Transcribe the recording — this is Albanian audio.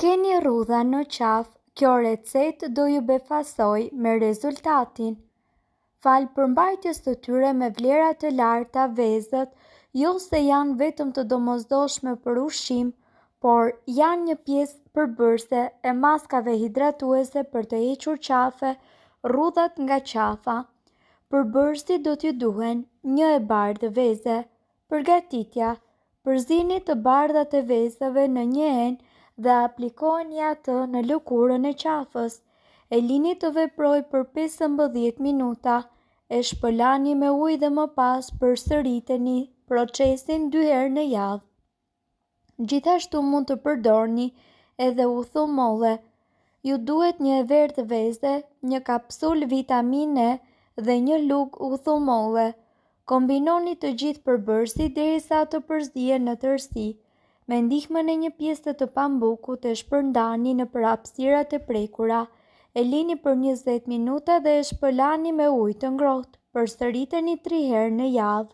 Keni rrudha në qafë, kjo recetë do ju befasoj me rezultatin. Falë përmbajtjes të tyre me vlera të larta vezët, jo se janë vetëm të domosdoshme për ushqim, por janë një pjesë përbërëse e maskave hidratuese për të hequr qafe, rrudhat nga qafa. Përbërësit do t'ju duhen 1 e bardhë veze. Përgatitja: përzini të bardhat e vezëve në një enë dhe aplikojeni atë në lëkurën e qafës. E lini të veprojë për 15 minuta. E shpëlani me ujë dhe më pas përsëriteni procesin 2 herë në javë. Gjithashtu mund të përdorni edhe uthumolle. Ju duhet 1 e verdhë veze, 1 kapsul vitamine E dhe 1 lugë uthumolle. Kombinoni të gjithë përbërësit derisa të përzihen në tërësi. Me ndihmën e një pjese të pambukut e shpërndani nëpër hapësirat e prekura. E lini për 20 minuta dhe e shpëlani me ujë të ngrohtë. Përsëriteni 3 herë në javë.